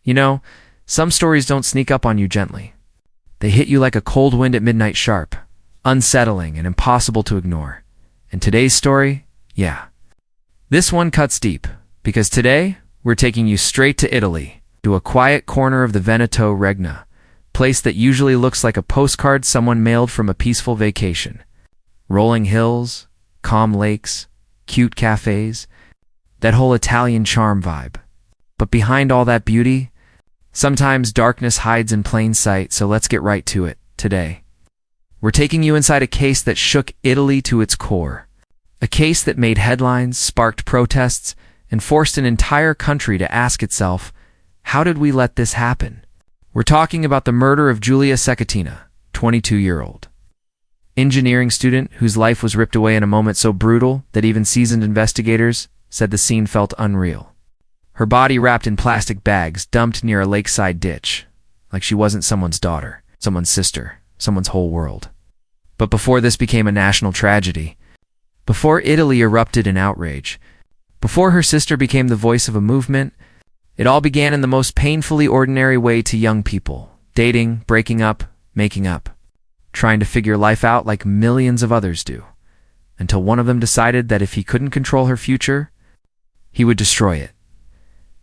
You know, some stories don't sneak up on you gently. They hit you like a cold wind at midnight sharp, unsettling and impossible to ignore. And today's story, yeah. This one cuts deep, because today we're taking you straight to Italy, to a quiet corner of the Veneto Regna, place that usually looks like a postcard someone mailed from a peaceful vacation. Rolling hills, calm lakes, cute cafes, that whole Italian charm vibe. But behind all that beauty, sometimes darkness hides in plain sight, so let's get right to it today. We're taking you inside a case that shook Italy to its core. A case that made headlines, sparked protests, and forced an entire country to ask itself, how did we let this happen? We're talking about the murder of Giulia Cecchettin, 22-year-old engineering student whose life was ripped away in a moment so brutal that even seasoned investigators said the scene felt unreal. Her body wrapped in plastic bags, dumped near a lakeside ditch, like she wasn't someone's daughter, someone's sister, someone's whole world. But before this became a national tragedy, before Italy erupted in outrage, before her sister became the voice of a movement, it all began in the most painfully ordinary way to young people, dating, breaking up, making up, trying to figure life out like millions of others do, until one of them decided that if he couldn't control her future, he would destroy it.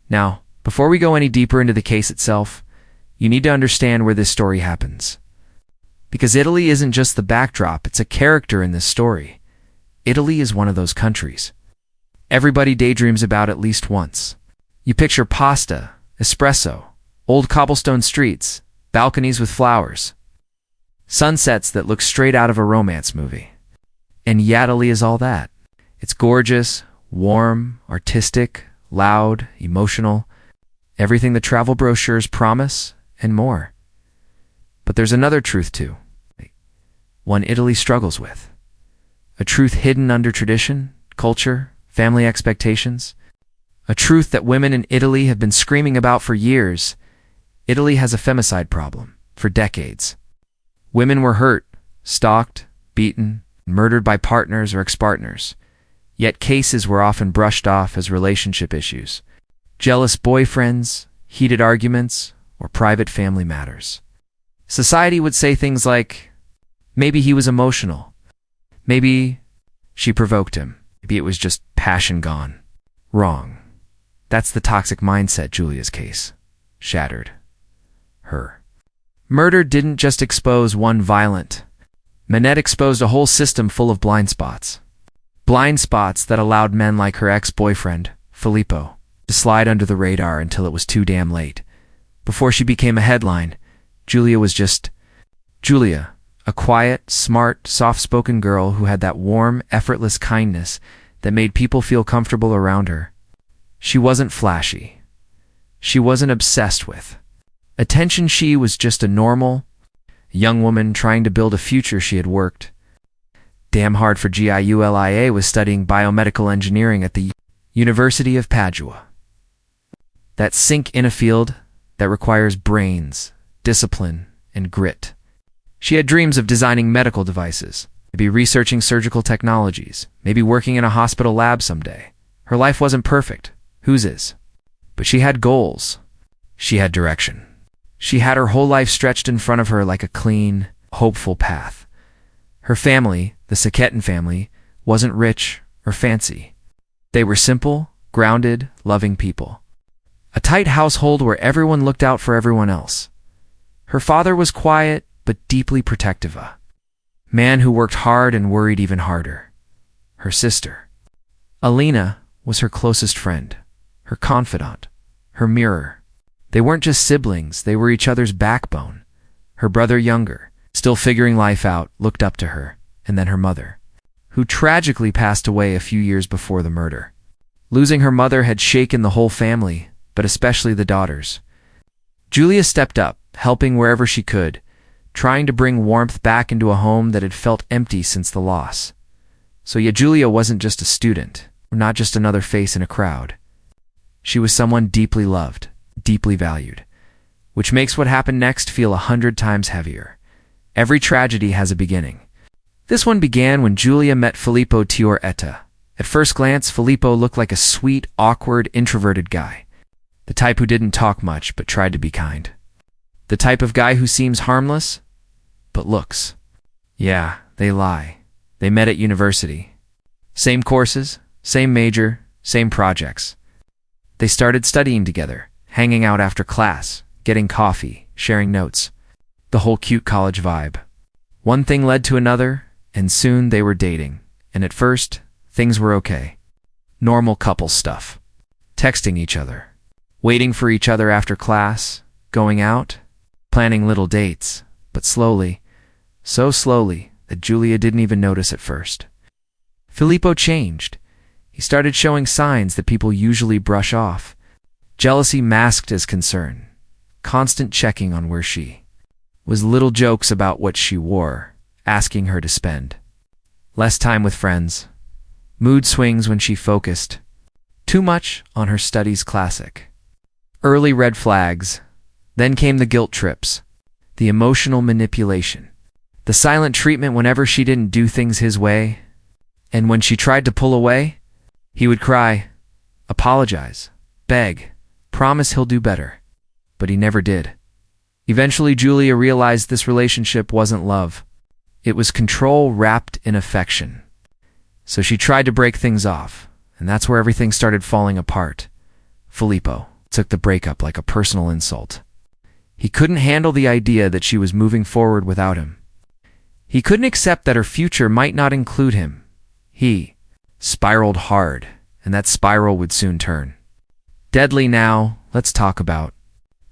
Now, before we go any deeper into the case itself, you need to understand where this story happens. Because Italy isn't just the backdrop, it's a character in this story. Italy is one of those countries everybody daydreams about at least once. You picture pasta, espresso, old cobblestone streets, balconies with flowers, sunsets that look straight out of a romance movie. And yet Italy is all that. It's gorgeous, warm, artistic, loud, emotional, everything the travel brochures promise, and more. But there's another truth too, one Italy struggles with. A truth hidden under tradition, culture, family expectations. A truth that women in Italy have been screaming about for years. Italy has a femicide problem for decades. Women were hurt, stalked, beaten, murdered by partners or ex-partners. Yet cases were often brushed off as relationship issues, jealous boyfriends, heated arguments, or private family matters. Society would say things like, maybe he was emotional. Maybe she provoked him. Maybe it was just passion gone. Wrong. That's the toxic mindset Giulia's case shattered. Her murder didn't just expose one violent. Manette exposed a whole system full of blind spots. Blind spots that allowed men like her ex-boyfriend, Filippo, to slide under the radar until it was too damn late. Before she became a headline, Giulia was just Giulia, a quiet, smart, soft-spoken girl who had that warm, effortless kindness that made people feel comfortable around her. She wasn't flashy. She wasn't obsessed with attention. She was just a normal, young woman trying to build a future. She had worked damn hard for Giulia was studying biomedical engineering at the University of Padua. That sink in a field that requires brains, discipline, and grit. She had dreams of designing medical devices, maybe researching surgical technologies, maybe working in a hospital lab someday. Her life wasn't perfect. Whose is? But she had goals. She had direction. She had her whole life stretched in front of her like a clean, hopeful path. Her family, the Cecchettin family, wasn't rich or fancy. They were simple, grounded, loving people. A tight household where everyone looked out for everyone else. Her father was quiet, but deeply protective. A man who worked hard and worried even harder. Her sister, Alina, was her closest friend, her confidant, her mirror. They weren't just siblings, they were each other's backbone. Her brother, younger, still figuring life out, looked up to her, and then her mother, who tragically passed away a few years before the murder. Losing her mother had shaken the whole family, but especially the daughters. Giulia stepped up, helping wherever she could, trying to bring warmth back into a home that had felt empty since the loss. So yeah, Giulia wasn't just a student, or not just another face in a crowd. She was someone deeply loved, deeply valued, which makes what happened next feel 100 times heavier. Every tragedy has a beginning. This one began when Giulia met Filippo Tioretta. At first glance, Filippo looked like a sweet, awkward, introverted guy. The type who didn't talk much but tried to be kind. The type of guy who seems harmless but looks. Yeah, they lie. They met at university. Same courses, same major, same projects. They started studying together, hanging out after class, getting coffee, sharing notes. The whole cute college vibe. One thing led to another, and soon they were dating. And at first, things were okay. Normal couple stuff. Texting each other. Waiting for each other after class. Going out. Planning little dates. But slowly, so slowly, that Giulia didn't even notice at first. Filippo changed. He started showing signs that people usually brush off. Jealousy masked as concern. Constant checking on where she was. Little jokes about what she wore. Asking her to spend less time with friends. Mood swings when she focused too much on her studies. Classic. Early red flags. Then came the guilt trips. The emotional manipulation. The silent treatment whenever she didn't do things his way. And when she tried to pull away, he would cry, apologize, beg, promise he'll do better. But he never did. Eventually, Giulia realized this relationship wasn't love. It was control wrapped in affection. So she tried to break things off, and that's where everything started falling apart. Filippo took the breakup like a personal insult. He couldn't handle the idea that she was moving forward without him. He couldn't accept that her future might not include him. He spiraled hard, and that spiral would soon turn deadly. Now, let's talk about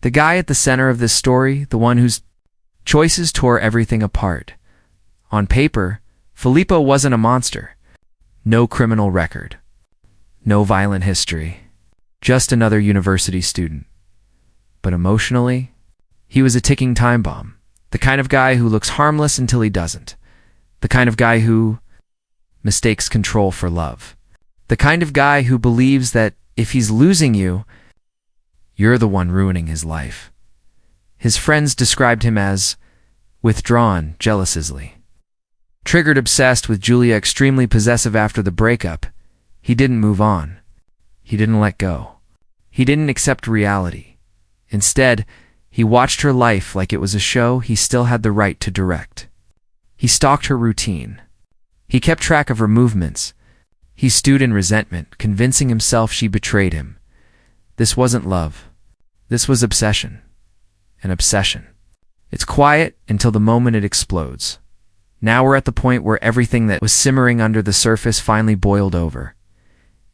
the guy at the center of this story, the one whose choices tore everything apart. On paper, Filippo wasn't a monster. No criminal record. No violent history. Just another university student. But emotionally, he was a ticking time bomb. The kind of guy who looks harmless until he doesn't. The kind of guy who mistakes control for love. The kind of guy who believes that if he's losing you, you're the one ruining his life. His friends described him as withdrawn jealously. Triggered, obsessed with Giulia, extremely possessive after the breakup. He didn't move on. He didn't let go. He didn't accept reality. Instead, he watched her life like it was a show he still had the right to direct. He stalked her routine. He kept track of her movements. He stewed in resentment, convincing himself she betrayed him. This wasn't love. This was obsession. An obsession. It's quiet until the moment it explodes. Now we're at the point where everything that was simmering under the surface finally boiled over.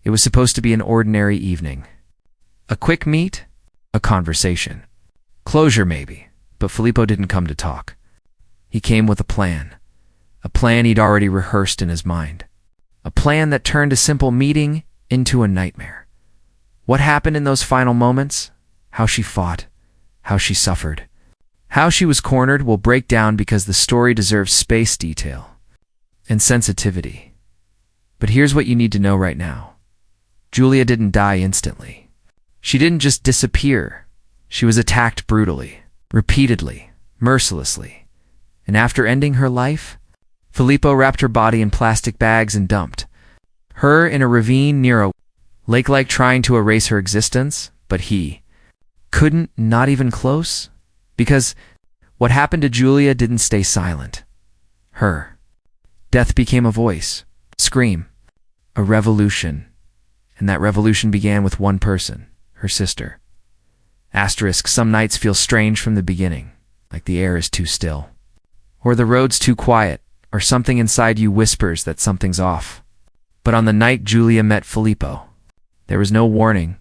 It was supposed to be an ordinary evening. A quick meet, a conversation. Closure maybe, but Filippo didn't come to talk. He came with a plan. A plan he'd already rehearsed in his mind. A plan that turned a simple meeting into a nightmare. What happened in those final moments? How she fought. How she suffered. How she was cornered will break down because the story deserves space, detail, and sensitivity. But here's what you need to know right now. Giulia didn't die instantly. She didn't just disappear. She was attacked brutally, repeatedly, mercilessly. And after ending her life, Filippo wrapped her body in plastic bags and dumped her in a ravine near a lake, like trying to erase her existence, but he couldn't, not even close, because what happened to Giulia didn't stay silent. Her death became a voice, scream, a revolution, and that revolution began with one person, her sister. Asterisk, some nights feel strange from the beginning, like the air is too still, or the road's too quiet, or something inside you whispers that something's off. But on the night Giulia met Filippo, there was no warning.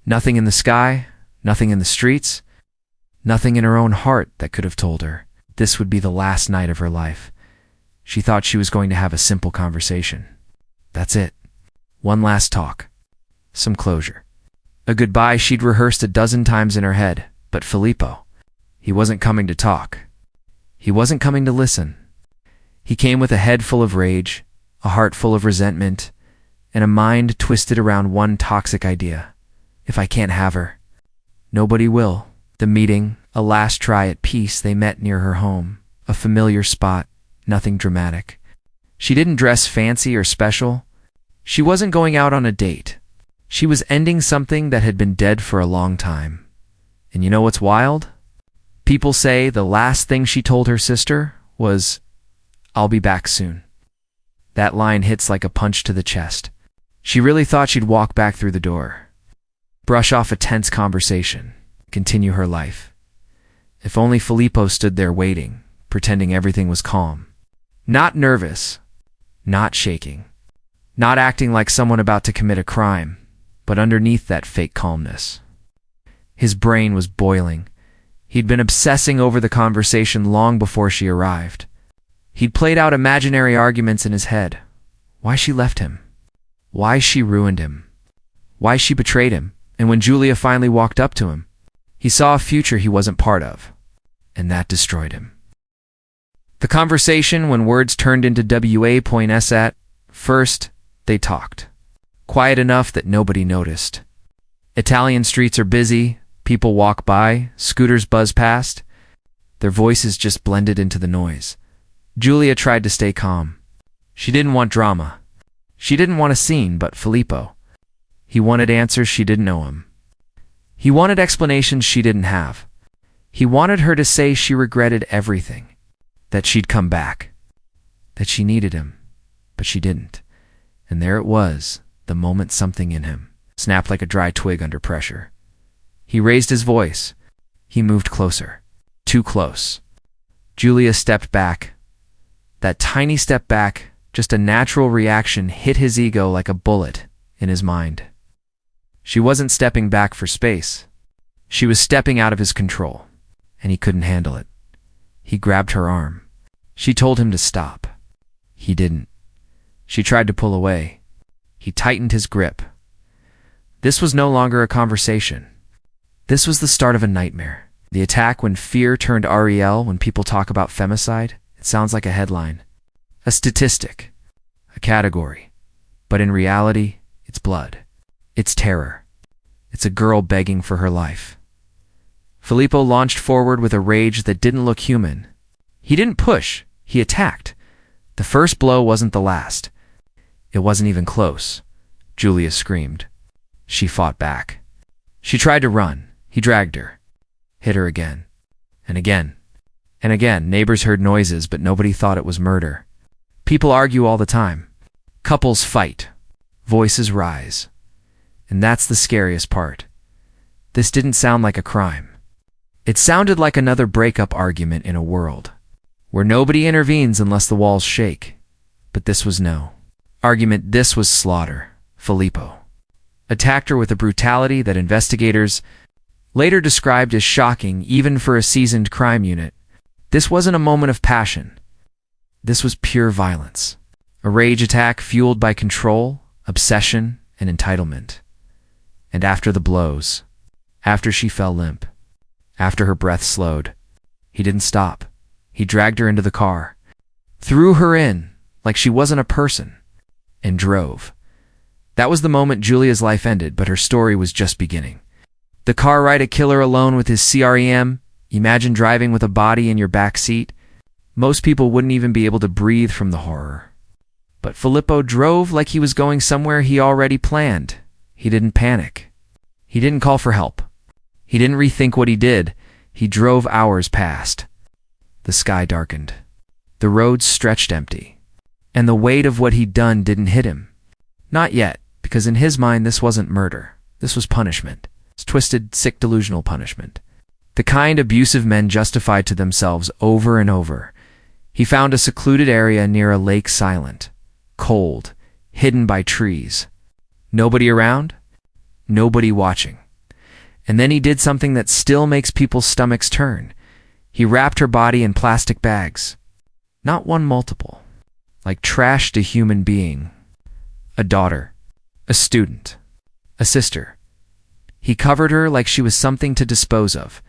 Nothing in the sky, nothing in the streets, nothing in her own heart that could have told her this would be the last night of her life. She thought she was going to have a simple conversation. That's it. One last talk. Some closure. A goodbye she'd rehearsed a dozen times in her head, but Filippo, he wasn't coming to talk. He wasn't coming to listen. He came with a head full of rage, a heart full of resentment, and a mind twisted around one toxic idea. If I can't have her, nobody will. The meeting, a last try at peace. They met near her home, a familiar spot, nothing dramatic. She didn't dress fancy or special. She wasn't going out on a date. She was ending something that had been dead for a long time. And you know what's wild? People say the last thing she told her sister was, "I'll be back soon." That line hits like a punch to the chest. She really thought she'd walk back through the door, brush off a tense conversation, continue her life. If only Filippo stood there waiting, pretending everything was calm. Not nervous, not shaking, not acting like someone about to commit a crime, but underneath that fake calmness. His brain was boiling. He'd been obsessing over the conversation long before she arrived. He'd played out imaginary arguments in his head. Why she left him? Why she ruined him? Why she betrayed him? And when Giulia finally walked up to him, he saw a future he wasn't part of, and that destroyed him. The conversation, when words turned into WA.S at first, they talked. Quiet enough that nobody noticed. Italian streets are busy, people walk by, scooters buzz past. Their voices just blended into the noise. Giulia tried to stay calm. She didn't want drama. She didn't want a scene, but Filippo. He wanted answers she didn't know him. He wanted explanations she didn't have. He wanted her to say she regretted everything. That she'd come back. That she needed him. But she didn't. And there it was, the moment something in him snapped like a dry twig under pressure. He raised his voice. He moved closer. Too close. Giulia stepped back. That tiny step back, just a natural reaction, hit his ego like a bullet in his mind. She wasn't stepping back for space. She was stepping out of his control, and he couldn't handle it. He grabbed her arm. She told him to stop. He didn't. She tried to pull away. He tightened his grip. This was no longer a conversation. This was the start of a nightmare. The attack when fear turned REL. When people talk about femicide, it sounds like a headline, a statistic, a category. But in reality, it's blood. It's terror. It's a girl begging for her life. Filippo launched forward with a rage that didn't look human. He didn't push. He attacked. The first blow wasn't the last. It wasn't even close. Giulia screamed. She fought back. She tried to run. He dragged her. Hit her again. And again. And again. Neighbors heard noises, but nobody thought it was murder. People argue all the time. Couples fight. Voices rise. And that's the scariest part. This didn't sound like a crime. It sounded like another breakup argument in a world where nobody intervenes unless the walls shake. But this was no argument. This was slaughter. Filippo attacked her with a brutality that investigators later described as shocking even for a seasoned crime unit. This wasn't a moment of passion. This was pure violence. A rage attack fueled by control, obsession, and entitlement. And after the blows, after she fell limp, after her breath slowed, he didn't stop. He dragged her into the car, threw her in like she wasn't a person, and drove. That was the moment Giulia's life ended, but her story was just beginning. The car ride, a killer alone with his CREM. Imagine driving with a body in your back seat. Most people wouldn't even be able to breathe from the horror. But Filippo drove like he was going somewhere he already planned. He didn't panic. He didn't call for help. He didn't rethink what he did. He drove. Hours passed. The sky darkened. The roads stretched empty. And the weight of what he'd done didn't hit him. Not yet, because in his mind this wasn't murder. This was punishment. It's twisted, sick, delusional punishment. The kind abusive men justified to themselves over and over. He found a secluded area near a lake, silent, cold, hidden by trees. Nobody around, nobody watching. And then he did something that still makes people's stomachs turn. He wrapped her body in plastic bags. Not one, multiple. Like trashed a human being. A daughter. A student. A sister. He covered her like she was something to dispose of.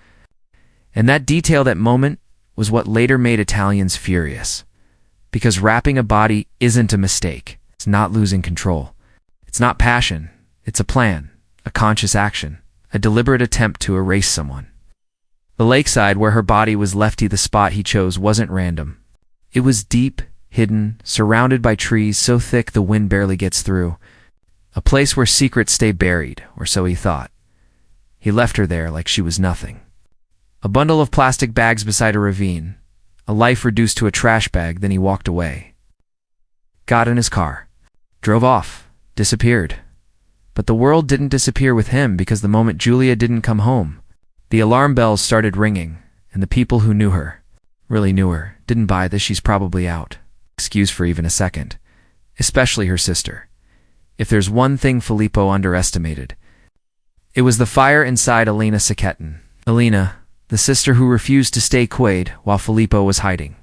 And that detail, that moment, was what later made Italians furious. Because wrapping a body isn't a mistake. It's not losing control. It's not passion. It's a plan, a conscious action, a deliberate attempt to erase someone. The lakeside where her body was left, the spot he chose, wasn't random. It was deep, hidden, surrounded by trees so thick the wind barely gets through. A place where secrets stay buried, or so he thought. He left her there like she was nothing. A bundle of plastic bags beside a ravine, a life reduced to a trash bag, then he walked away. Got in his car. Drove off. Disappeared. But the world didn't disappear with him, because the moment Giulia didn't come home, the alarm bells started ringing, and the people who knew her, really knew her, didn't buy this "she's probably out" excuse for even a second. Especially her sister. If there's one thing Filippo underestimated, it was the fire inside Elena Cecchettin. Elena, the sister who refused to stay quiet while Filippo was hiding.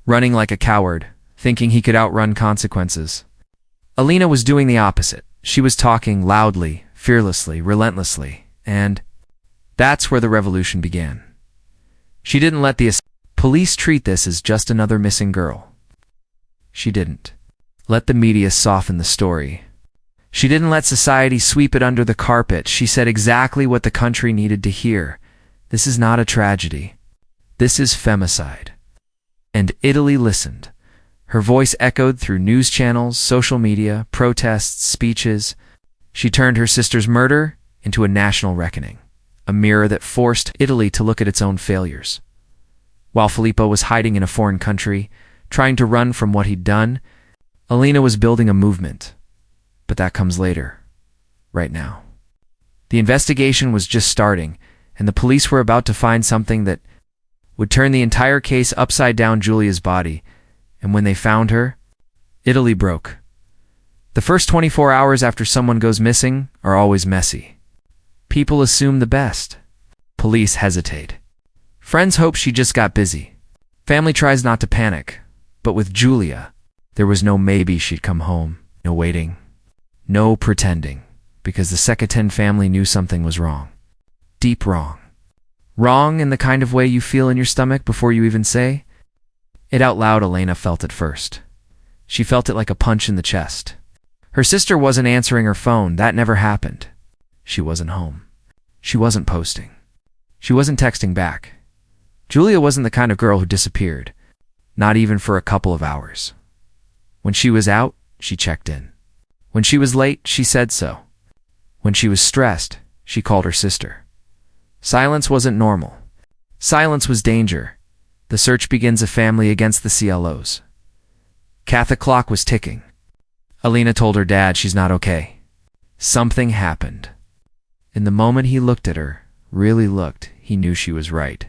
Running like a coward, thinking he could outrun consequences. Elena was doing the opposite. She was talking loudly, fearlessly, relentlessly, and that's where the revolution began. She didn't let the police treat this as just another missing girl. She didn't let the media soften the story. She didn't let society sweep it under the carpet. She said exactly what the country needed to hear. This is not a tragedy. This is femicide. And Italy listened. Her voice echoed through news channels, social media, protests, speeches. She turned her sister's murder into a national reckoning, a mirror that forced Italy to look at its own failures. While Filippo was hiding in a foreign country, trying to run from what he'd done, Elena was building a movement. But that comes later. Right now. The investigation was just starting, and the police were about to find something that would turn the entire case upside down. Giulia's body. And when they found her, Italy broke. The first 24 hours after someone goes missing are always messy. People assume the best. Police hesitate. Friends hope she just got busy. Family tries not to panic. But with Giulia, there was no maybe she'd come home, no waiting, no pretending, because the Cecchettin family knew something was wrong. Deep wrong. Wrong in the kind of way you feel in your stomach before you even say it out loud. Elena felt it first. She felt it like a punch in the chest. Her sister wasn't answering her phone. That never happened. She wasn't home. She wasn't posting. She wasn't texting back. Giulia wasn't the kind of girl who disappeared, not even for a couple of hours. When she was out, she checked in. When she was late, she said so. When she was stressed, she called her sister. Silence wasn't normal. Silence was danger. The search begins a family against the CLOs. Catholic clock was ticking. Elena told her dad she's not okay. Something happened. In the moment he looked at her, really looked, he knew she was right.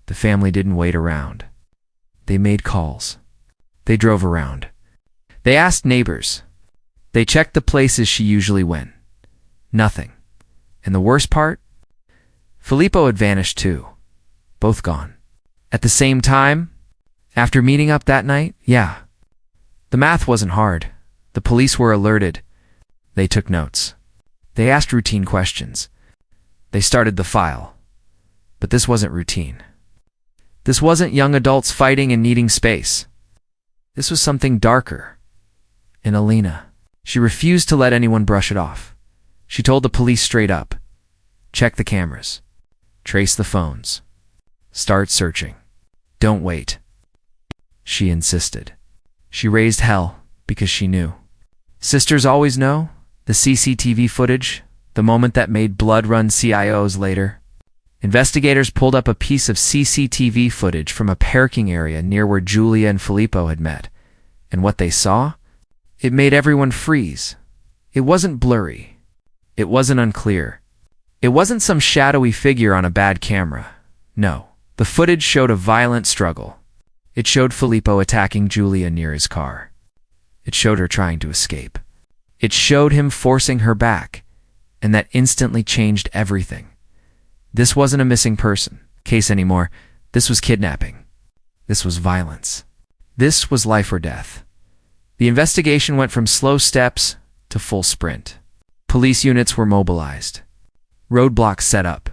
The family didn't wait around. They made calls. They drove around. They asked neighbors. They checked the places she usually went. Nothing. And the worst part? Filippo had vanished too. Both gone. At the same time? After meeting up that night? Yeah. The math wasn't hard. The police were alerted. They took notes. They asked routine questions. They started the file. But this wasn't routine. This wasn't young adults fighting and needing space. This was something darker. And Elena, she refused to let anyone brush it off. She told the police straight up. Check the cameras. Trace the phones. Start searching. Don't wait. She insisted. She raised hell because she knew. Sisters always know. The CCTV footage, the moment that made blood run CIOs later. Investigators pulled up a piece of CCTV footage from a parking area near where Giulia and Filippo had met. And what they saw? It made everyone freeze. It wasn't blurry. It wasn't unclear. It wasn't some shadowy figure on a bad camera. No. The footage showed a violent struggle. It showed Filippo attacking Giulia near his car. It showed her trying to escape. It showed him forcing her back, and that instantly changed everything. This wasn't a missing person case anymore. This was kidnapping. This was violence. This was life or death. The investigation went from slow steps to full sprint. Police units were mobilized. Roadblocks set up.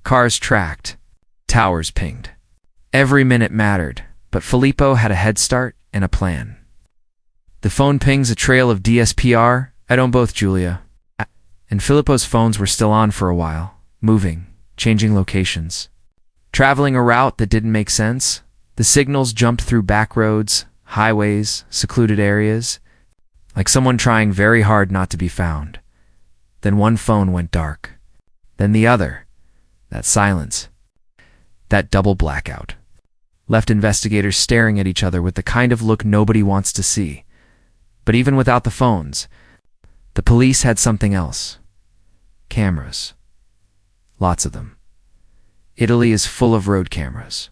Cars tracked. Towers pinged. Every minute mattered, but Filippo had a head start and a plan. The phone pings a trail of DSPR. I own both, Giulia. And Filippo's phones were still on for a while, moving, changing locations. Traveling a route that didn't make sense. The signals jumped through back roads, highways, secluded areas. like someone trying very hard not to be found. Then one phone went dark. Then the other. That silence, that double blackout, left investigators staring at each other with the kind of look nobody wants to see. But even without the phones, the police had something else. Cameras. Lots of them. Italy is full of road cameras.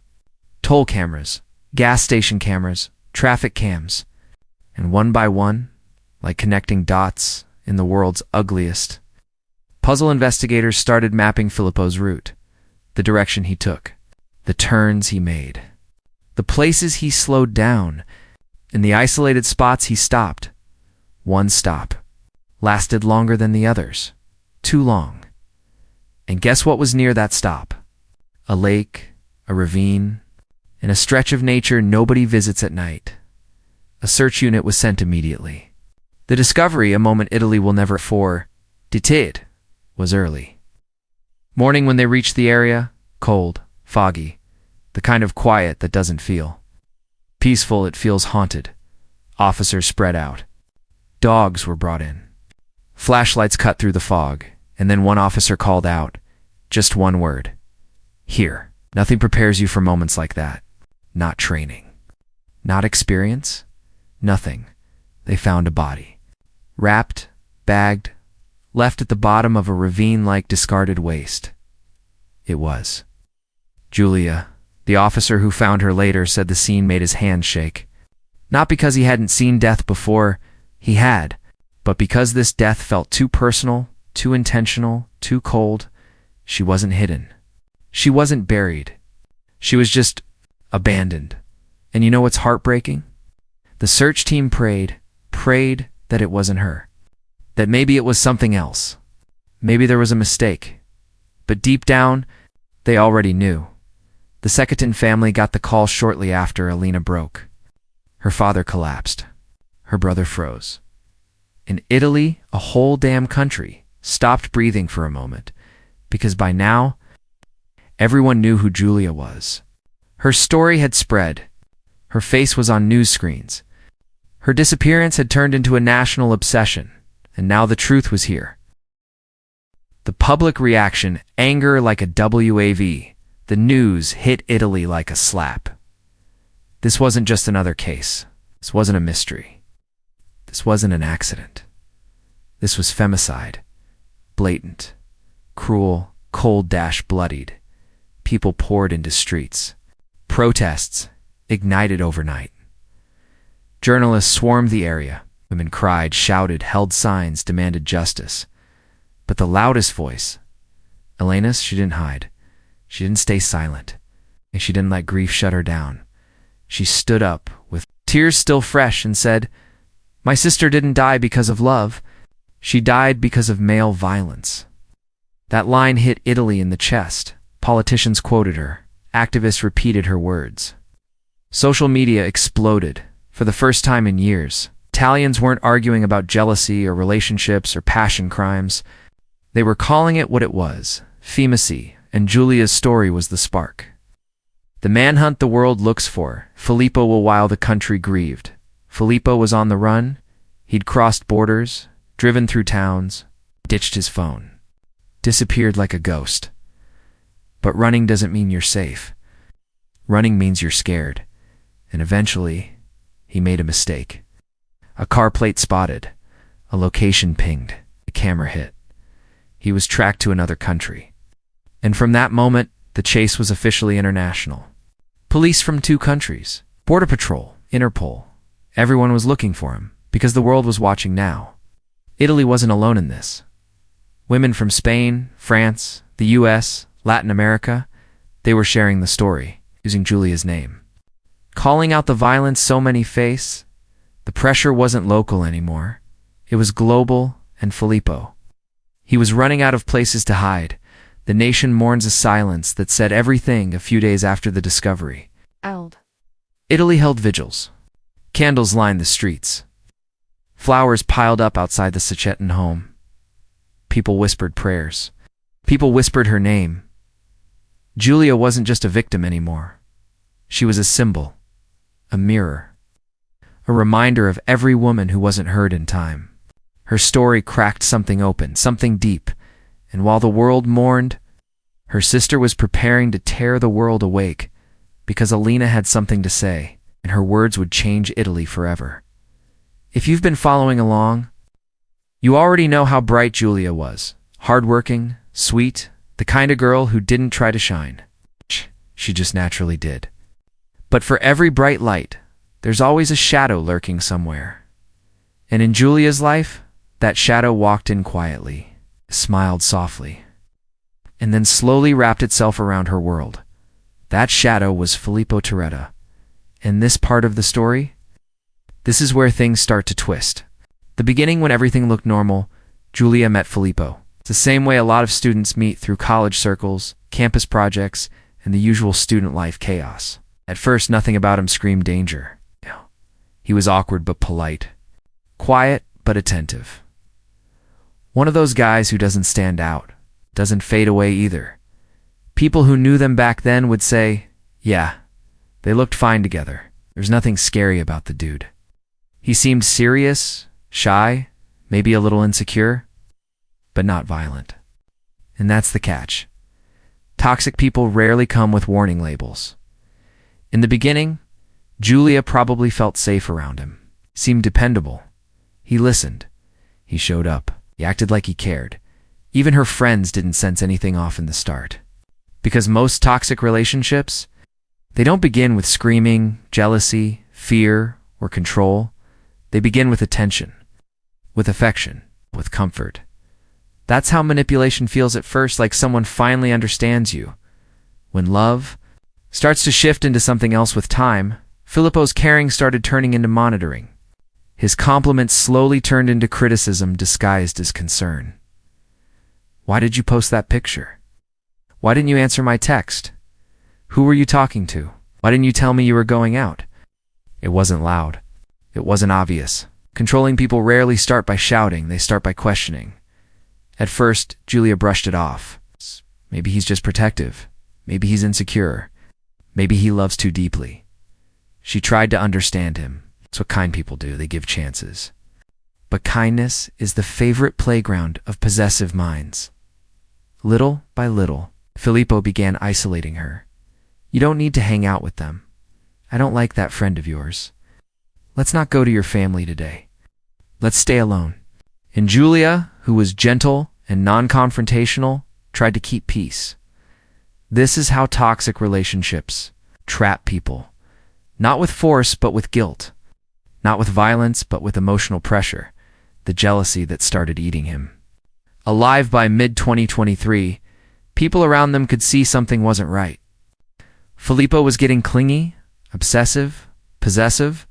Toll cameras, gas station cameras, traffic cams. And one by one, like connecting dots in the world's ugliest, puzzle investigators started mapping Filippo's route, the direction he took, the turns he made, the places he slowed down, and the isolated spots he stopped. One stop lasted longer than the others. Too long. And guess what was near that stop? A lake, a ravine, and a stretch of nature nobody visits at night. A search unit was sent immediately. The discovery, a moment Italy will never forget, was early. Morning when they reached the area, cold, foggy, the kind of quiet that doesn't feel peaceful, it feels haunted. Officers spread out. Dogs were brought in. Flashlights cut through the fog, and then one officer called out, just one word. Here. Nothing prepares you for moments like that. Not training. Not experience. Nothing. They found a body. Wrapped, bagged, left at the bottom of a ravine like discarded waste. It was Giulia. The officer who found her later said the scene made his hands shake. Not because he hadn't seen death before, he had, but because this death felt too personal, too intentional, too cold. She wasn't hidden. She wasn't buried. She was just abandoned. And you know what's heartbreaking? The search team prayed that it wasn't her. That maybe it was something else. Maybe there was a mistake. But deep down, they already knew. The Cecchettin family got the call shortly after Alina broke. Her father collapsed. Her brother froze. In Italy, a whole damn country stopped breathing for a moment, because by now, everyone knew who Giulia was. Her story had spread. Her face was on news screens. Her disappearance had turned into a national obsession, and now the truth was here. The public reaction, anger like a WAV. The news hit Italy like a slap. This wasn't just another case. This wasn't a mystery. This wasn't an accident. This was femicide. Blatant. Cruel, cold-blooded. People poured into streets. Protests ignited overnight. Journalists swarmed the area. Women cried, shouted, held signs, demanded justice. But the loudest voice, Elena's, she didn't hide. She didn't stay silent. And she didn't let grief shut her down. She stood up, with tears still fresh, and said, "My sister didn't die because of love. She died because of male violence." That line hit Italy in the chest. Politicians quoted her. Activists repeated her words. Social media exploded. For the first time in years, Italians weren't arguing about jealousy or relationships or passion crimes. They were calling it what it was, femicide, and Giulia's story was the spark. The manhunt the world looks for, Filippo will while the country grieved. Filippo was on the run. He'd crossed borders, driven through towns, ditched his phone, disappeared like a ghost. But running doesn't mean you're safe. Running means you're scared. And eventually, he made a mistake. A car plate spotted, a location pinged, a camera hit. He was tracked to another country. And from that moment, the chase was officially international. Police from 2 countries, Border Patrol, Interpol, everyone was looking for him, because the world was watching now. Italy wasn't alone in this. Women from Spain, France, the US, Latin America, they were sharing the story, using Giulia's name. Calling out the violence so many face, the pressure wasn't local anymore. It was global, and Filippo. He was running out of places to hide. The nation mourns a silence that said everything a few days after the discovery. Italy held vigils. Candles lined the streets. Flowers piled up outside the Cecchettin home. People whispered prayers. People whispered her name. Giulia wasn't just a victim anymore. She was a symbol, a mirror, a reminder of every woman who wasn't heard in time. Her story cracked something open, something deep, and while the world mourned, her sister was preparing to tear the world awake, because Alina had something to say, and her words would change Italy forever. If you've been following along, you already know how bright Giulia was. Hardworking, sweet, the kind of girl who didn't try to shine. She just naturally did. But for every bright light, there's always a shadow lurking somewhere. And in Giulia's life, that shadow walked in quietly, smiled softly, and then slowly wrapped itself around her world. That shadow was Filippo Turetta. And this part of the story? This is where things start to twist. The beginning, when everything looked normal, Giulia met Filippo. It's the same way a lot of students meet, through college circles, campus projects, and the usual student life chaos. At first, nothing about him screamed danger. He was awkward but polite, quiet but attentive. One of those guys who doesn't stand out, doesn't fade away either. People who knew them back then would say, yeah, they looked fine together. There's nothing scary about the dude. He seemed serious, shy, maybe a little insecure, but not violent. And that's the catch. Toxic people rarely come with warning labels. In the beginning, Giulia probably felt safe around him, seemed dependable. He listened. He showed up. He acted like he cared. Even her friends didn't sense anything off in the start. Because most toxic relationships, they don't begin with screaming, jealousy, fear, or control. They begin with attention, with affection, with comfort. That's how manipulation feels at first, like someone finally understands you. When love starts to shift into something else with time, Filippo's caring started turning into monitoring. His compliments slowly turned into criticism disguised as concern. Why did you post that picture? Why didn't you answer my text? Who were you talking to? Why didn't you tell me you were going out? It wasn't loud. It wasn't obvious. Controlling people rarely start by shouting, they start by questioning. At first, Giulia brushed it off. Maybe he's just protective. Maybe he's insecure. Maybe he loves too deeply. She tried to understand him. It's what kind people do, they give chances. But kindness is the favorite playground of possessive minds. Little by little, Filippo began isolating her. You don't need to hang out with them. I don't like that friend of yours. Let's not go to your family today. Let's stay alone. And Giulia, who was gentle and non-confrontational, tried to keep peace. This is how toxic relationships trap people. Not with force, but with guilt. Not with violence, but with emotional pressure, the jealousy that started eating him. Alive by mid-2023, people around them could see something wasn't right. Filippo was getting clingy, obsessive, possessive,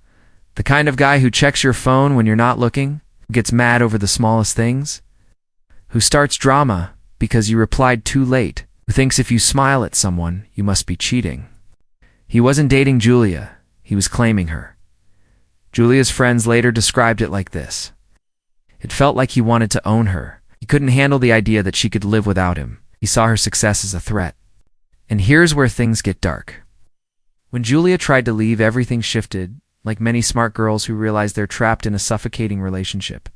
the kind of guy who checks your phone when you're not looking, who gets mad over the smallest things, who starts drama because you replied too late, who thinks if you smile at someone, you must be cheating. He wasn't dating Giulia, he was claiming her. Giulia's friends later described it like this. It felt like he wanted to own her. He couldn't handle the idea that she could live without him. He saw her success as a threat. And here's where things get dark. When Giulia tried to leave, everything shifted, like many smart girls who realize they're trapped in a suffocating relationship.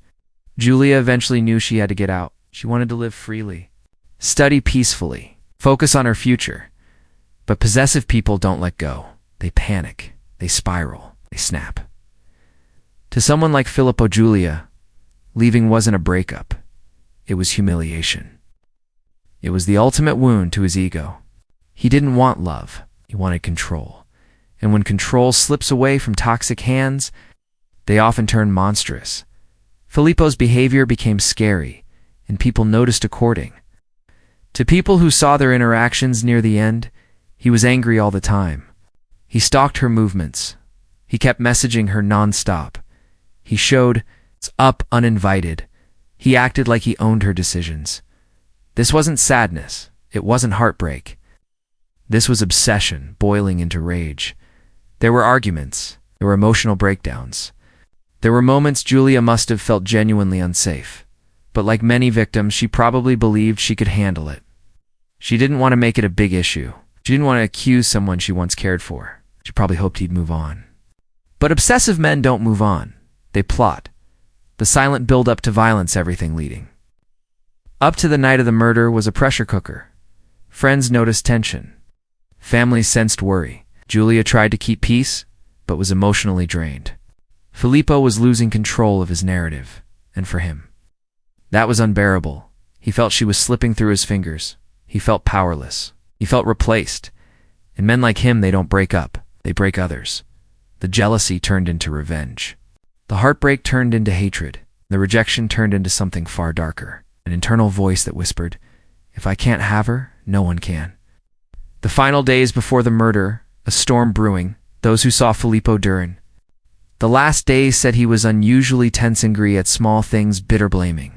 Giulia eventually knew she had to get out. She wanted to live freely, study peacefully, focus on her future. But possessive people don't let go. They panic, they spiral, they snap. To someone like Filippo Giulia, leaving wasn't a breakup. It was humiliation. It was the ultimate wound to his ego. He didn't want love. He wanted control. And when control slips away from toxic hands, they often turn monstrous. Filippo's behavior became scary, and people noticed according. To people who saw their interactions near the end, he was angry all the time. He stalked her movements. He kept messaging her non-stop. He showed up uninvited. He acted like he owned her decisions. This wasn't sadness. It wasn't heartbreak. This was obsession boiling into rage. There were arguments. There were emotional breakdowns. There were moments Giulia must have felt genuinely unsafe. But like many victims, she probably believed she could handle it. She didn't want to make it a big issue. She didn't want to accuse someone she once cared for. She probably hoped he'd move on. But obsessive men don't move on. They plot. The silent build-up to violence, everything leading. Up to the night of the murder was a pressure cooker. Friends noticed tension. Families sensed worry. Giulia tried to keep peace, but was emotionally drained. Filippo was losing control of his narrative, and for him, that was unbearable. He felt she was slipping through his fingers. He felt powerless. He felt replaced. And men like him, they don't break up. They break others. The jealousy turned into revenge. The heartbreak turned into hatred. The rejection turned into something far darker. An internal voice that whispered, "If I can't have her, no one can." The final days before the murder, a storm brewing, those who saw Filippo during. The last days said he was unusually tense, angry at small things, bitter blaming.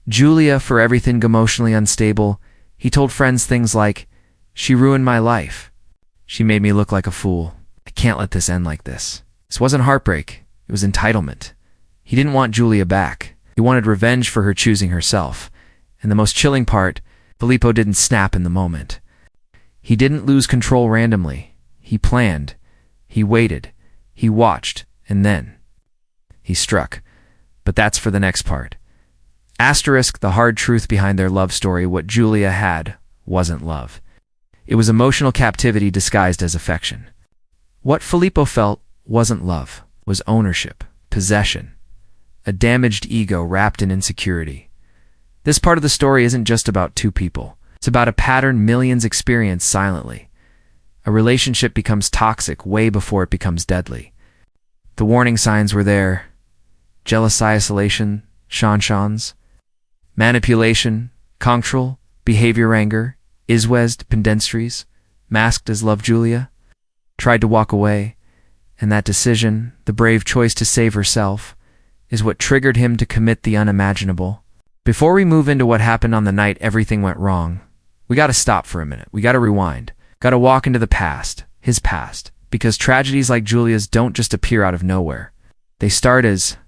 Giulia for everything, emotionally unstable. He told friends things like, "She ruined my life. She made me look like a fool. I can't let this end like this." This wasn't heartbreak. It was entitlement. He didn't want Giulia back. He wanted revenge for her choosing herself. And the most chilling part, Filippo didn't snap in the moment. He didn't lose control randomly. He planned. He waited. He watched. And then he struck. But that's for the next part. Asterisk the hard truth behind their love story. What Giulia had wasn't love. It was emotional captivity disguised as affection. What Filippo felt wasn't love, was ownership, possession, a damaged ego wrapped in insecurity. This part of the story isn't just about two people. It's about a pattern millions experience silently. A relationship becomes toxic way before it becomes deadly. The warning signs were there. Jealousy, isolation, shanshans, manipulation, control, behavior, anger, iswes, dependentries, masked as love. Giulia tried to walk away, and that decision, the brave choice to save herself, is what triggered him to commit the unimaginable. Before we move into what happened on the night everything went wrong, we gotta stop for a minute. We gotta rewind. Gotta walk into the past, his past, because tragedies like Giulia's don't just appear out of nowhere. They start as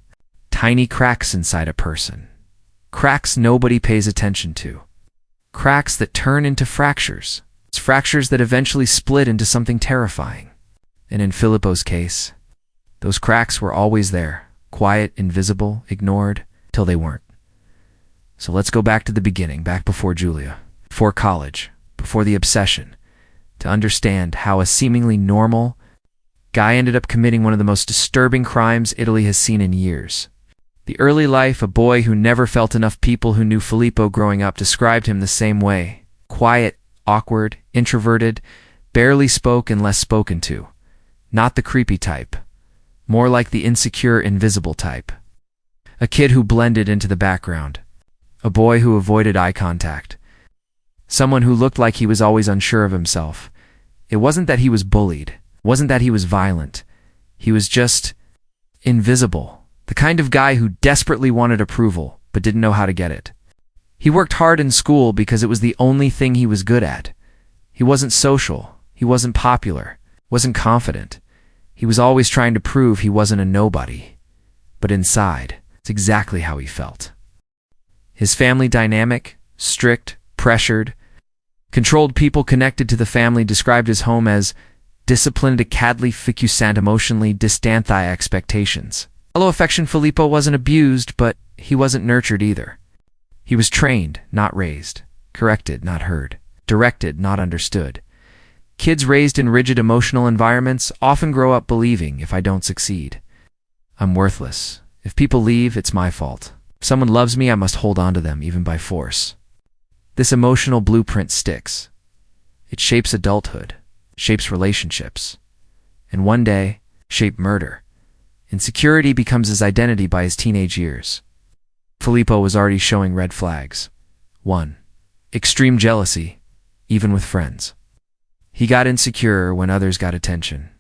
tiny cracks inside a person. Cracks nobody pays attention to. Cracks that turn into fractures. It's fractures that eventually split into something terrifying. And in Filippo's case, those cracks were always there, quiet, invisible, ignored, till they weren't. So let's go back to the beginning, back before Giulia, before college, before the obsession, to understand how a seemingly normal guy ended up committing one of the most disturbing crimes Italy has seen in years. The early life, a boy who never felt enough. People who knew Filippo growing up described him the same way. Quiet, awkward, introverted, barely spoke and less spoken to. Not the creepy type. More like the insecure, invisible type. A kid who blended into the background. A boy who avoided eye contact. Someone who looked like he was always unsure of himself. It wasn't that he was bullied. It wasn't that he was violent. He was just invisible. The kind of guy who desperately wanted approval, but didn't know how to get it. He worked hard in school because it was the only thing he was good at. He wasn't social. He wasn't popular. Wasn't confident. He was always trying to prove he wasn't a nobody. But inside, it's exactly how he felt. His family dynamic, strict, pressured, controlled. People connected to the family described his home as disciplined, cadly, ficusant, emotionally distant expectations. Although affection, Filippo wasn't abused, but he wasn't nurtured either. He was trained, not raised, corrected, not heard, directed, not understood. Kids raised in rigid emotional environments often grow up believing, if I don't succeed, I'm worthless. If people leave, it's my fault. If someone loves me, I must hold on to them, even by force. This emotional blueprint sticks. It shapes adulthood, shapes relationships, and one day, shape murder. Insecurity becomes his identity by his teenage years. Filippo was already showing red flags. 1. Extreme jealousy, even with friends. He got insecure when others got attention.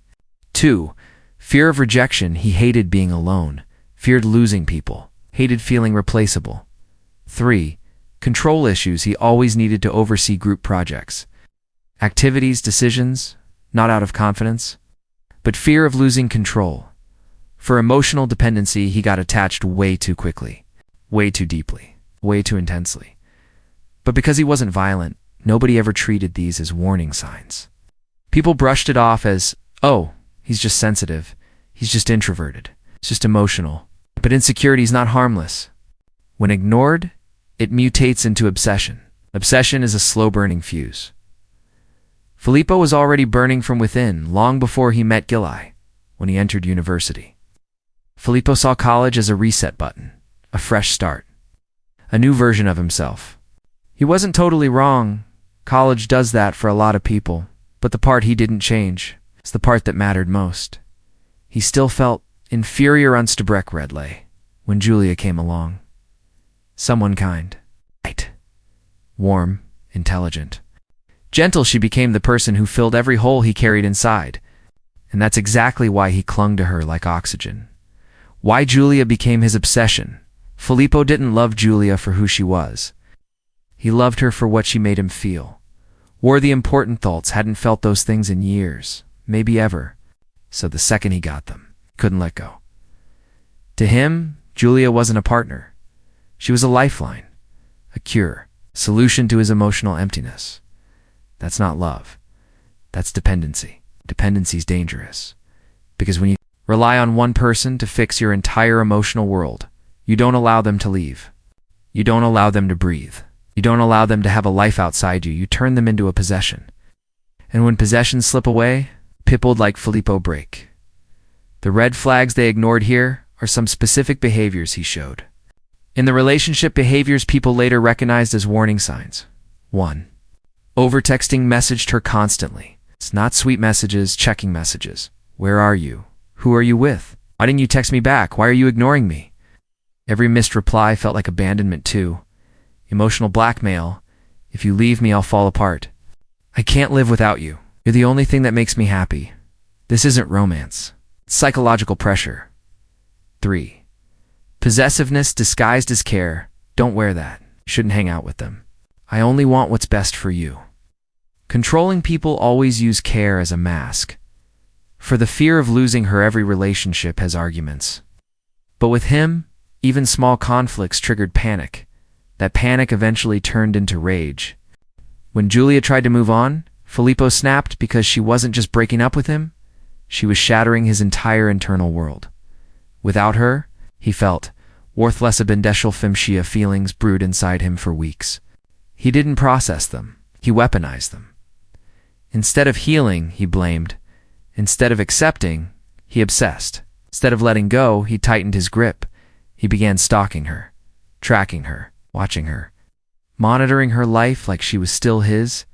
2. Fear of rejection. He hated being alone, feared losing people, hated feeling replaceable. 3. Control issues. He always needed to oversee group projects, activities, decisions, not out of confidence, but fear of losing control. For emotional dependency, he got attached way too quickly, way too deeply, way too intensely. But because he wasn't violent, nobody ever treated these as warning signs. People brushed it off as, oh, he's just sensitive. He's just introverted. He's just emotional. But insecurity is not harmless. When ignored, it mutates into obsession. Obsession is a slow-burning fuse. Filippo was already burning from within long before he met Giulia, when he entered university. Filippo saw college as a reset button, a fresh start, a new version of himself. He wasn't totally wrong. College does that for a lot of people, but the part he didn't change is the part that mattered most. He still felt inferior unstebrekredle when Giulia came along. Someone kind, bright, warm, intelligent. Gentle, she became the person who filled every hole he carried inside, and that's exactly why he clung to her like oxygen. Why Giulia became his obsession. Filippo didn't love Giulia for who she was. He loved her for what she made him feel. Worthy important thoughts hadn't felt those things in years, maybe ever. So the second he got them, couldn't let go. To him, Giulia wasn't a partner. She was a lifeline, a cure, solution to his emotional emptiness. That's not love. That's dependency. Dependency's dangerous. Because when you rely on one person to fix your entire emotional world, you don't allow them to leave. You don't allow them to breathe. You don't allow them to have a life outside you. You turn them into a possession. And when possessions slip away, people like Filippo break. The red flags they ignored here are some specific behaviors he showed. In the relationship behaviors people later recognized as warning signs. 1. Overtexting messaged her constantly. It's not sweet messages, checking messages. Where are you? Who are you with? Why didn't you text me back? Why are you ignoring me? Every missed reply felt like abandonment too. Emotional blackmail. If you leave me, I'll fall apart. I can't live without you. You're the only thing that makes me happy. This isn't romance. It's psychological pressure. 3. Possessiveness disguised as care. Don't wear that. You shouldn't hang out with them. I only want what's best for you. Controlling people always use care as a mask. For the fear of losing her, every relationship has arguments. But with him, even small conflicts triggered panic. That panic eventually turned into rage. When Giulia tried to move on, Filippo snapped because she wasn't just breaking up with him, she was shattering his entire internal world. Without her, he felt, worthless abendeshal femshia feelings brewed inside him for weeks. He didn't process them, he weaponized them. Instead of healing, he blamed. Instead of accepting, he obsessed. Instead of letting go, he tightened his grip. He began stalking her, tracking her, watching her, monitoring her life like she was still his.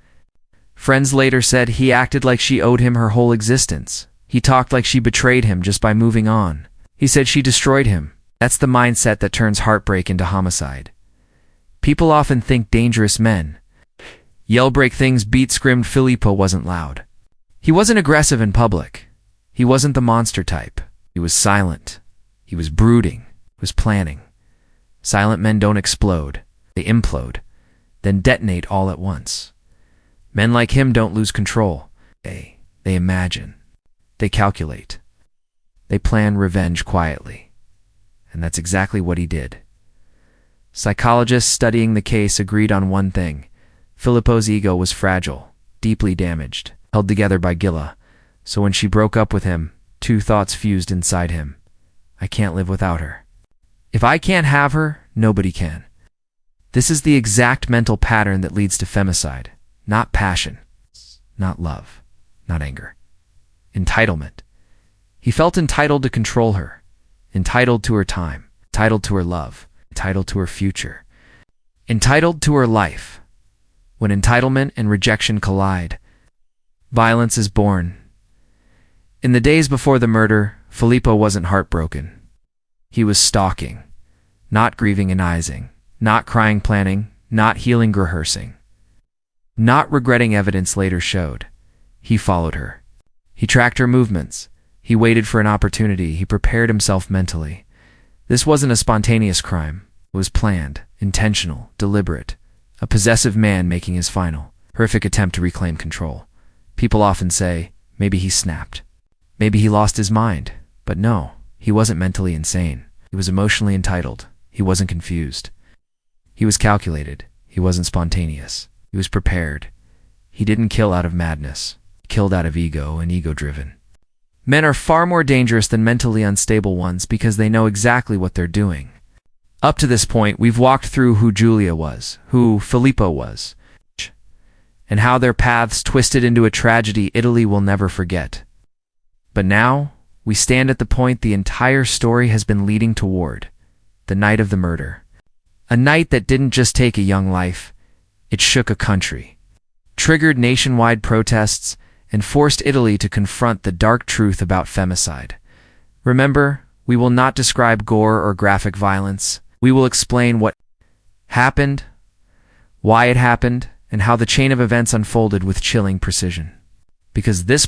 Friends later said he acted like she owed him her whole existence. He talked like she betrayed him just by moving on. He said she destroyed him. That's the mindset that turns heartbreak into homicide. People often think dangerous men yell, break things, beat, screamed. Filippo wasn't loud. He wasn't aggressive in public. He wasn't the monster type. He was silent. He was brooding. He was planning. Silent men don't explode. They implode, then detonate all at once. Men like him don't lose control. They imagine. They calculate. They plan revenge quietly. And that's exactly what he did. Psychologists studying the case agreed on one thing. Filippo's ego was fragile, deeply damaged, held together by Giulia. So when she broke up with him, two thoughts fused inside him. I can't live without her. If I can't have her, nobody can. This is the exact mental pattern that leads to femicide. Not passion, not love, not anger. Entitlement. He felt entitled to control her, entitled to her time, entitled to her love, entitled to her future, entitled to her life. When entitlement and rejection collide, violence is born. In the days before the murder, Filippo wasn't heartbroken. He was stalking, not grieving agonizing, not crying planning, not healing rehearsing, not regretting evidence later showed. He followed her. He tracked her movements. He waited for an opportunity. He prepared himself mentally. This wasn't a spontaneous crime. It was planned, intentional, deliberate. A possessive man making his final, horrific attempt to reclaim control. People often say, maybe he snapped. Maybe he lost his mind. But no, he wasn't mentally insane. He was emotionally entitled. He wasn't confused. He was calculated. He wasn't spontaneous. He was prepared. He didn't kill out of madness. He killed out of ego and ego-driven. Men are far more dangerous than mentally unstable ones because they know exactly what they're doing. Up to this point, we've walked through who Giulia was, who Filippo was, and how their paths twisted into a tragedy Italy will never forget. But now, we stand at the point the entire story has been leading toward, the night of the murder. A night that didn't just take a young life, it shook a country, triggered nationwide protests, and forced Italy to confront the dark truth about femicide. Remember, we will not describe gore or graphic violence. We will explain what happened, why it happened, and how the chain of events unfolded with chilling precision. Because this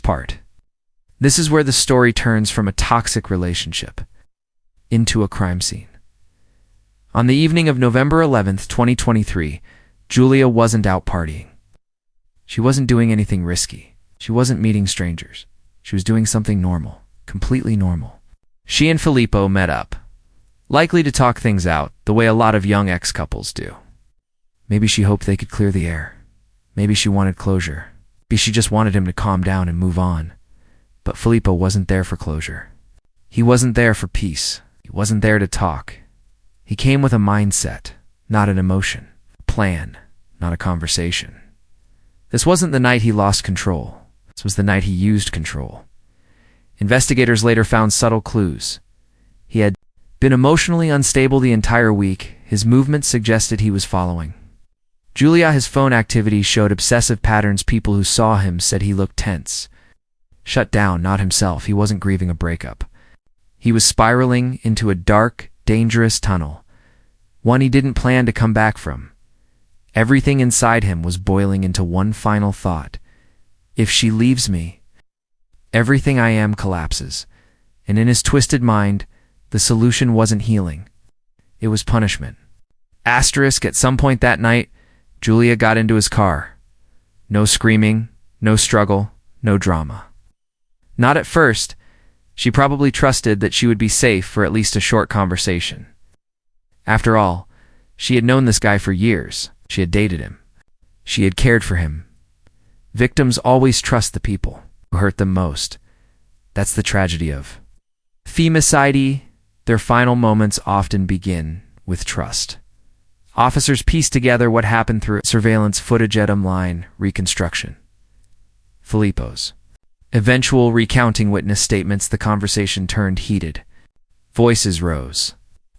is where the story turns from a toxic relationship into a crime scene. On the evening of November 11th, 2023, Giulia wasn't out partying. She wasn't doing anything risky. She wasn't meeting strangers. She was doing something normal, completely normal. She and Filippo met up, likely to talk things out, the way a lot of young ex-couples do. Maybe she hoped they could clear the air. Maybe she wanted closure. Maybe she just wanted him to calm down and move on. But Filippo wasn't there for closure. He wasn't there for peace. He wasn't there to talk. He came with a mindset, not an emotion. A plan, not a conversation. This wasn't the night he lost control. This was the night he used control. Investigators later found subtle clues. He had been emotionally unstable the entire week. His movements suggested he was following Giulia. His phone activity showed obsessive patterns. People who saw him said he looked tense, shut down, not himself. He wasn't grieving a breakup. He was spiraling into a dark, dangerous tunnel, one he didn't plan to come back from. Everything inside him was boiling into one final thought. If she leaves me, everything I am collapses. And in his twisted mind, the solution wasn't healing. It was punishment. Asterisk, at some point that night, Giulia got into his car. No screaming, no struggle, no drama. Not at first. She probably trusted that she would be safe for at least a short conversation. After all, she had known this guy for years. She had dated him. She had cared for him. Victims always trust the people who hurt them most. That's the tragedy of femicide. Their final moments often begin with trust. Officers piece together what happened through surveillance footage, line reconstruction. Filippo's eventual recounting witness statements. The conversation turned heated. Voices rose.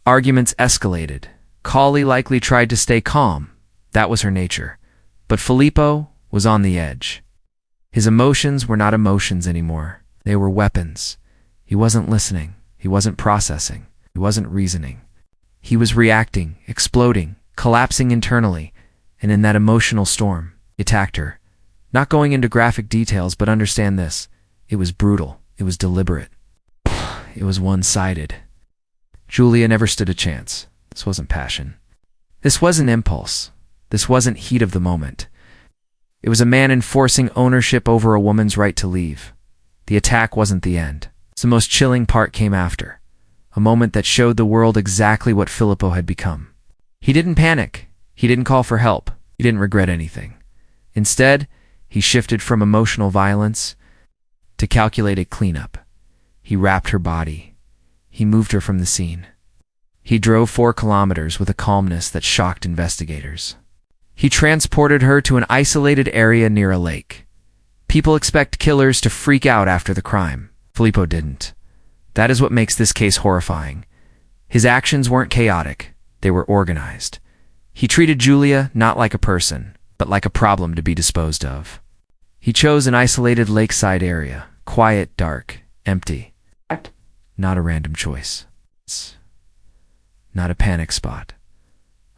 Arguments escalated. Giulia likely tried to stay calm. That was her nature. But Filippo was on the edge. His emotions were not emotions anymore. They were weapons. He wasn't listening. He wasn't processing. He wasn't reasoning. He was reacting, exploding, collapsing internally. And in that emotional storm, he attacked her. Not going into graphic details, but understand this. It was brutal. It was deliberate. It was one-sided. Giulia never stood a chance. This wasn't passion. This wasn't impulse. This wasn't heat of the moment. It was a man enforcing ownership over a woman's right to leave. The attack wasn't the end. The most chilling part came after. A moment that showed the world exactly what Filippo had become. He didn't panic. He didn't call for help. He didn't regret anything. Instead, he shifted from emotional violence to calculated cleanup. He wrapped her body. He moved her from the scene. He drove 4 kilometers with a calmness that shocked investigators. He transported her to an isolated area near a lake. People expect killers to freak out after the crime. Filippo didn't. That is what makes this case horrifying. His actions weren't chaotic. They were organized. He treated Giulia not like a person, but like a problem to be disposed of. He chose an isolated lakeside area, quiet, dark, empty. Not a random choice. Not a panic spot.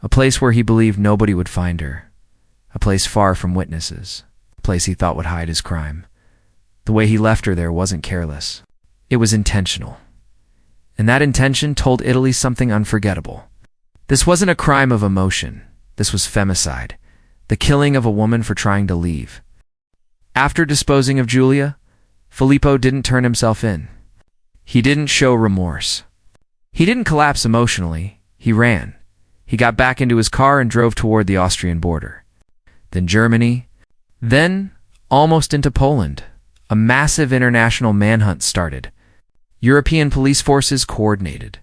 A place where he believed nobody would find her. A place far from witnesses. A place he thought would hide his crime. The way he left her there wasn't careless. It was intentional. And that intention told Italy something unforgettable. This wasn't a crime of emotion. This was femicide. The killing of a woman for trying to leave. After disposing of Giulia, Filippo didn't turn himself in. He didn't show remorse. He didn't collapse emotionally. He ran. He got back into his car and drove toward the Austrian border. Then Germany. Then almost into Poland. A massive international manhunt started. European police forces coordinated.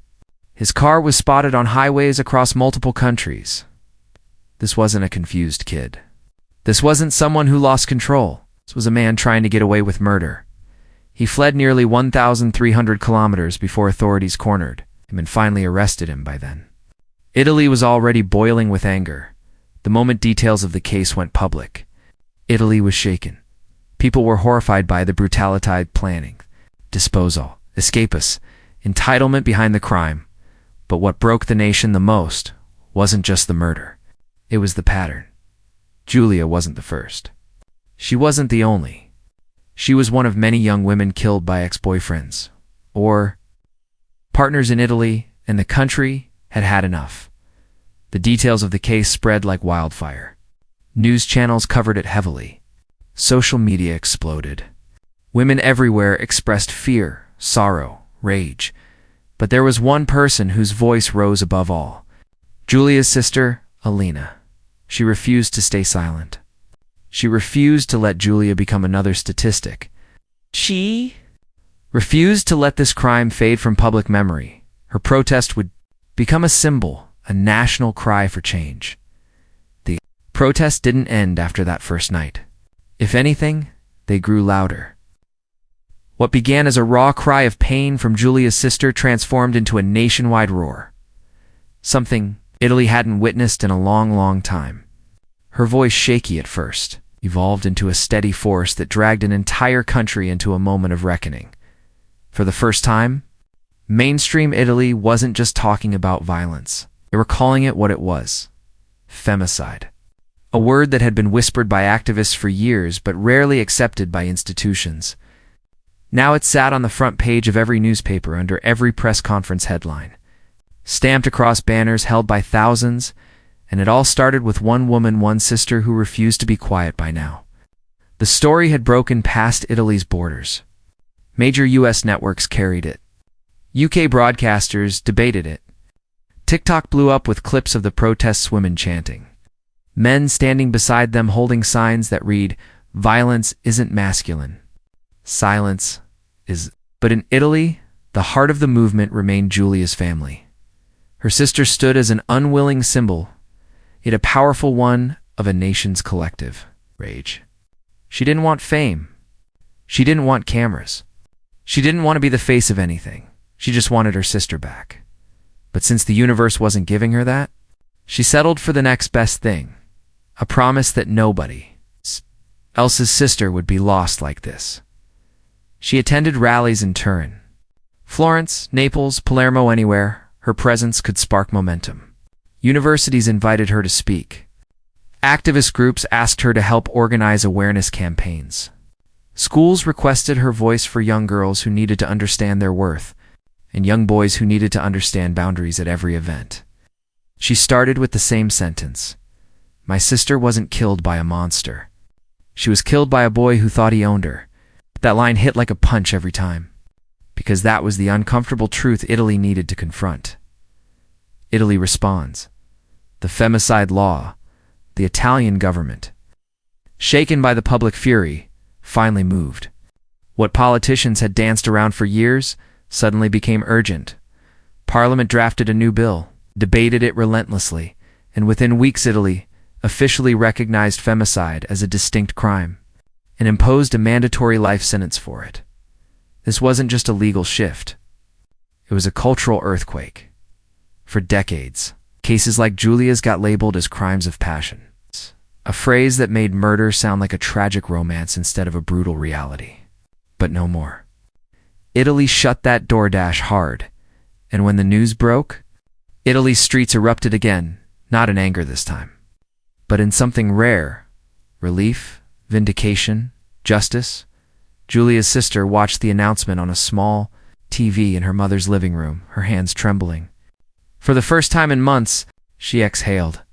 His car was spotted on highways across multiple countries. This wasn't a confused kid. This wasn't someone who lost control. This was a man trying to get away with murder. He fled nearly 1,300 kilometers before authorities cornered him and finally arrested him by then. Italy was already boiling with anger. The moment details of the case went public, Italy was shaken. People were horrified by the brutality, planning, disposal, escapists, entitlement behind the crime. But what broke the nation the most wasn't just the murder. It was the pattern. Giulia wasn't the first. She wasn't the only. She was one of many young women killed by ex-boyfriends or partners in Italy, and the country had had enough. The details of the case spread like wildfire. News channels covered it heavily. Social media exploded. Women everywhere expressed fear, sorrow, rage. But there was one person whose voice rose above all. Giulia's sister, Alina. She refused to stay silent. She refused to let Giulia become another statistic. She refused to let this crime fade from public memory. Her protest would become a symbol, a national cry for change. The protest didn't end after that first night. If anything, they grew louder. What began as a raw cry of pain from Giulia's sister transformed into a nationwide roar. Something Italy hadn't witnessed in a long, long time. Her voice, shaky at first, evolved into a steady force that dragged an entire country into a moment of reckoning. For the first time, mainstream Italy wasn't just talking about violence. They were calling it what it was: femicide. A word that had been whispered by activists for years but rarely accepted by institutions. Now it sat on the front page of every newspaper under every press conference headline, stamped across banners held by thousands, and it all started with one woman, one sister who refused to be quiet by now. The story had broken past Italy's borders. Major US networks carried it. UK broadcasters debated it. TikTok blew up with clips of the protests, women chanting. Men standing beside them holding signs that read, "Violence isn't masculine. Silence is." But in Italy, the heart of the movement remained Giulia's family. Her sister stood as an unwilling symbol, yet a powerful one of a nation's collective rage. She didn't want fame. She didn't want cameras. She didn't want to be the face of anything. She just wanted her sister back. But since the universe wasn't giving her that, she settled for the next best thing, a promise that nobody else's sister would be lost like this. She attended rallies in Turin, Florence, Naples, Palermo, anywhere her presence could spark momentum. Universities invited her to speak. Activist groups asked her to help organize awareness campaigns. Schools requested her voice for young girls who needed to understand their worth, and young boys who needed to understand boundaries at every event. She started with the same sentence: "My sister wasn't killed by a monster. She was killed by a boy who thought he owned her." That line hit like a punch every time, because that was the uncomfortable truth Italy needed to confront. Italy responds. The femicide law, the Italian government, shaken by the public fury, finally moved. What politicians had danced around for years suddenly became urgent. Parliament drafted a new bill, debated it relentlessly, and within weeks Italy officially recognized femicide as a distinct crime and imposed a mandatory life sentence for it. This wasn't just a legal shift. It was a cultural earthquake. For decades, cases like Giulia's got labeled as crimes of passion, a phrase that made murder sound like a tragic romance instead of a brutal reality. But no more. Italy shut that door hard, and when the news broke, Italy's streets erupted again, not in anger this time, but in something rare: relief, vindication, justice. Giulia's sister watched the announcement on a small TV in her mother's living room, her hands trembling. For the first time in months, she exhaled.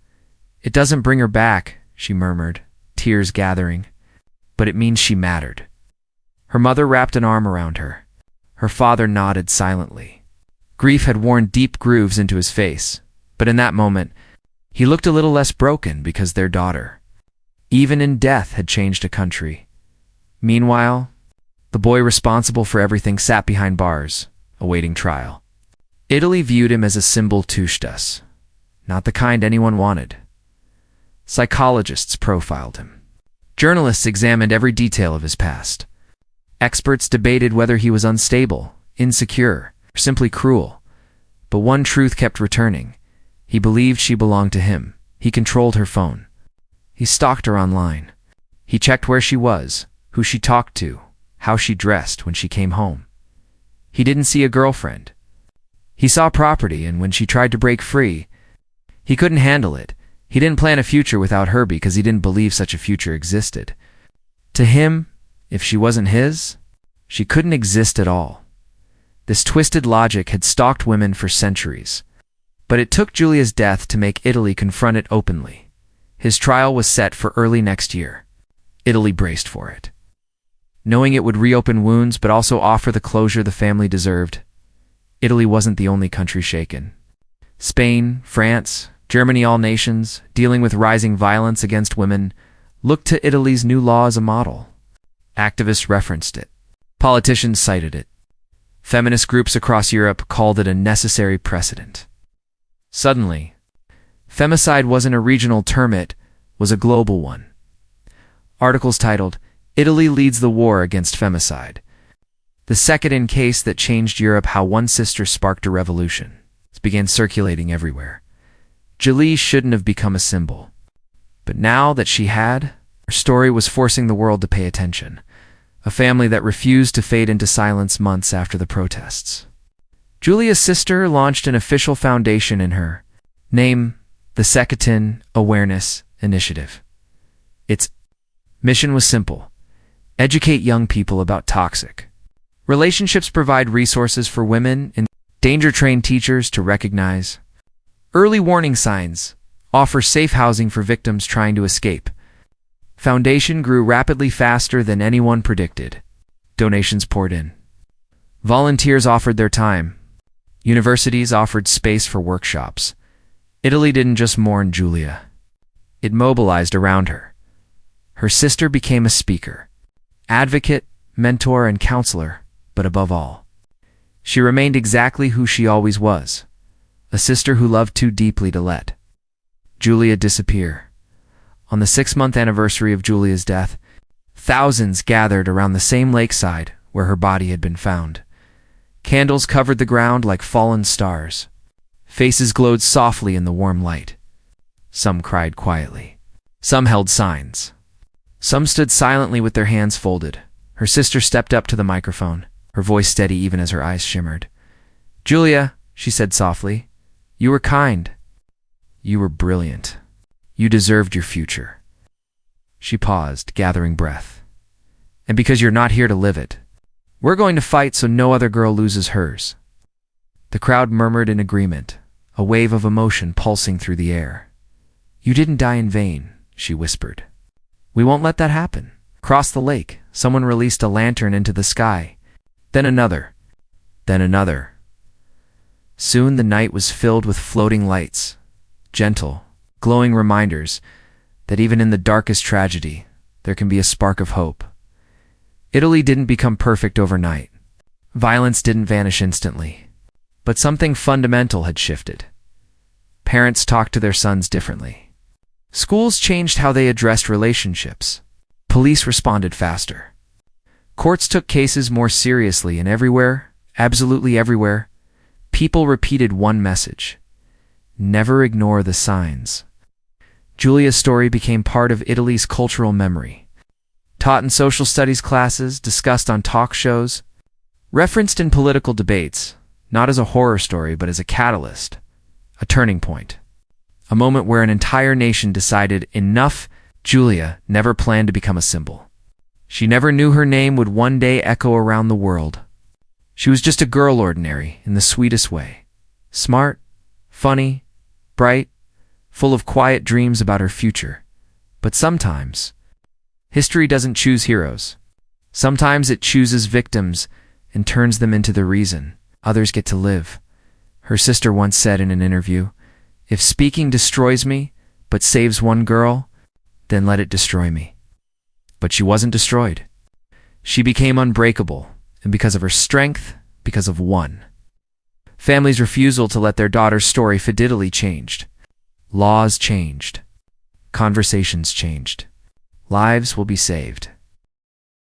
"It doesn't bring her back," she murmured, tears gathering, "but it means she mattered." Her mother wrapped an arm around her. Her father nodded silently. Grief had worn deep grooves into his face, but in that moment, he looked a little less broken because their daughter, even in death, had changed a country. Meanwhile, The boy responsible for everything sat behind bars, awaiting trial. Italy viewed him as a symbol touche, not the kind anyone wanted. Psychologists profiled him. Journalists examined every detail of his past. Experts debated whether he was unstable, insecure, or simply cruel. But one truth kept returning. He believed she belonged to him. He controlled her phone. He stalked her online. He checked where she was, who she talked to, how she dressed when she came home. He didn't see a girlfriend. He saw property, and when she tried to break free, he couldn't handle it. He didn't plan a future without her because he didn't believe such a future existed. To him, if she wasn't his, she couldn't exist at all. This twisted logic had stalked women for centuries. But it took Giulia's death to make Italy confront it openly. His trial was set for early next year. Italy braced for it. Knowing it would reopen wounds but also offer the closure the family deserved, Italy wasn't the only country shaken. Spain, France, Germany, all nations, dealing with rising violence against women, looked to Italy's new law as a model. Activists referenced it. Politicians cited it. Feminist groups across Europe called it a necessary precedent. Suddenly, femicide wasn't a regional term, it was a global one. Articles titled, "Italy leads the war against femicide." The Cecchettin case that changed Europe, how one sister sparked a revolution, began circulating everywhere. Giulia shouldn't have become a symbol. But now that she had, her story was forcing the world to pay attention. A family that refused to fade into silence months after the protests. Giulia's sister launched an official foundation in her name, the Cecchettin Awareness Initiative. Its mission was simple: educate young people about toxic relationships, provide resources for women, and danger train teachers to recognize early warning signs, offer safe housing for victims trying to escape. Foundation grew rapidly, faster than anyone predicted. Donations poured in. Volunteers offered their time. Universities offered space for workshops. Italy didn't just mourn Giulia. It mobilized around her. Her sister became a speaker, advocate, mentor, and counselor, but above all, she remained exactly who she always was, a sister who loved too deeply to let Giulia disappear. On the 6-month anniversary of Giulia's death, thousands gathered around the same lakeside where her body had been found. Candles covered the ground like fallen stars. Faces glowed softly in the warm light. Some cried quietly. Some held signs. Some stood silently with their hands folded. Her sister stepped up to the microphone, her voice steady even as her eyes shimmered. "Giulia," she said softly, "you were kind. You were brilliant. You deserved your future." She paused, gathering breath. "And because you're not here to live it, we're going to fight so no other girl loses hers." The crowd murmured in agreement, a wave of emotion pulsing through the air. "You didn't die in vain," she whispered. "We won't let that happen." Across the lake, someone released a lantern into the sky. Then another. Then another. Soon the night was filled with floating lights, gentle, glowing reminders that even in the darkest tragedy, there can be a spark of hope. Italy didn't become perfect overnight. Violence didn't vanish instantly. But something fundamental had shifted. Parents talked to their sons differently. Schools changed how they addressed relationships. Police responded faster. Courts took cases more seriously, and everywhere, absolutely everywhere, people repeated one message: never ignore the signs. Giulia's story became part of Italy's cultural memory. Taught in social studies classes, discussed on talk shows, referenced in political debates, not as a horror story but as a catalyst, a turning point. A moment where an entire nation decided enough. Giulia never planned to become a symbol. She never knew her name would one day echo around the world. She was just a girl, ordinary in the sweetest way. Smart, funny, bright, full of quiet dreams about her future. But sometimes, history doesn't choose heroes. Sometimes it chooses victims and turns them into the reason others get to live. Her sister once said in an interview, "If speaking destroys me, but saves one girl, then let it destroy me." But she wasn't destroyed. She became unbreakable, and because of her strength, because of one. Families' refusal to let their daughter's story fidelity changed. Laws changed. Conversations changed. Lives will be saved.